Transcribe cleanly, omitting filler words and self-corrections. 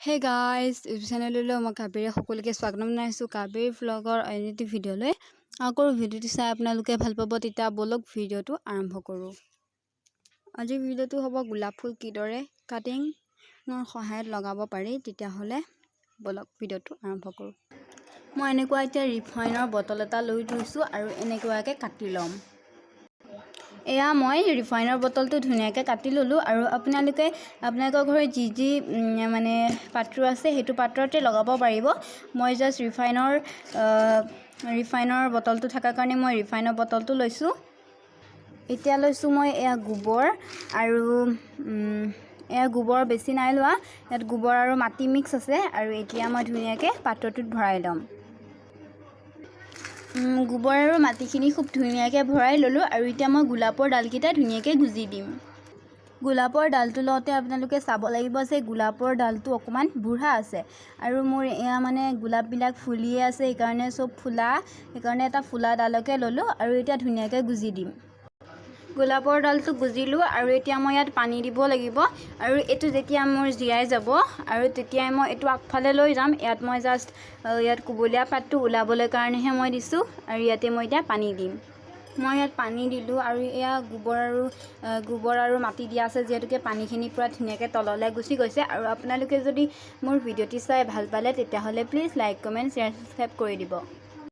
Hey guys, YouTube চেনেললৈ মই কাবেৰী সকলোকে স্বাগতম জনাইছোঁ। কাবেৰী ভ্লগৰ অন্য এটি ভিডিঅ'লৈ আকৌ ভিডিঅ'টো চাই আপোনালোকে ভাল পাব। তেতিয়া বলক ভিডিঅ'টো আৰম্ভ কৰোঁ। আজিৰ ভিডিঅ'টো হ'ব গোলাপ ফুল কিদৰে কাটিঙৰ সহায়ত লগাব পাৰি। তেতিয়াহ'লে বলক ভিডিঅ'টো আৰম্ভ কৰোঁ। মই এনেকুৱা এতিয়া ৰিফাইনৰ বটল এটা লৈ থৈছোঁ আৰু এনেকুৱাকৈ কাটি ল'ম। এয়া মই ৰিফাইনৰ বটলটো ধুনীয়াকৈ কাটি ল'লোঁ আৰু আপোনালোকৰ ঘৰত যি মানে পাত্ৰ আছে সেইটো পাত্ৰতে লগাব পাৰিব। মই জাষ্ট ৰিফাইনৰ বটলটো থকাৰ কাৰণে মই ৰিফাইনৰ বটলটো লৈছোঁ। এতিয়া লৈছোঁ মই এয়া গোবৰ আৰু এয়া গোবৰ বেছি নাই লোৱা, ইয়াত গোবৰ আৰু মাটি মিক্স আছে। আৰু এতিয়া মই ধুনীয়াকৈ পাত্ৰটোত ভৰাই ল'ম। গোবৰ আৰু মাটিখিনি খুব ধুনীয়াকৈ ভৰাই ল'লোঁ আৰু এতিয়া মই গোলাপৰ ডালকেইটা ধুনীয়াকৈ গুজি দিম। গোলাপৰ ডালটো লওঁতে আপোনালোকে চাব লাগিব যে গোলাপৰ ডালটো অকণমান বুঢ়া আছে আৰু মোৰ এয়া মানে গোলাপবিলাক ফুলিয়ে আছে, সেইকাৰণে এটা ফুলা ডালকে ল'লোঁ আৰু এতিয়া ধুনীয়াকৈ গুজি দিম। গোলাপৰ ডালটো গুজিলোঁ আৰু এতিয়া মই ইয়াত পানী দিব লাগিব আৰু এইটো যেতিয়া মোৰ জীয়াই যাব আৰু তেতিয়াই মই এইটো আগফালে লৈ যাম। ইয়াত মই জাষ্ট কুবলীয়া পাতটো ওলাবলৈ কাৰণেহে মই দিছোঁ আৰু ইয়াতে মই এতিয়া পানী দিম। মই ইয়াত পানী দিলোঁ আৰু এয়া গোবৰ আৰু মাটি দিয়া আছে, যিহেতুকে পানীখিনি পূৰা ধুনীয়াকৈ তললৈ গুচি গৈছে। আৰু আপোনালোকে যদি মোৰ ভিডিঅ'টি চাই ভাল পালে তেতিয়াহ'লে please like, comment, share, subscribe কৰি দিব।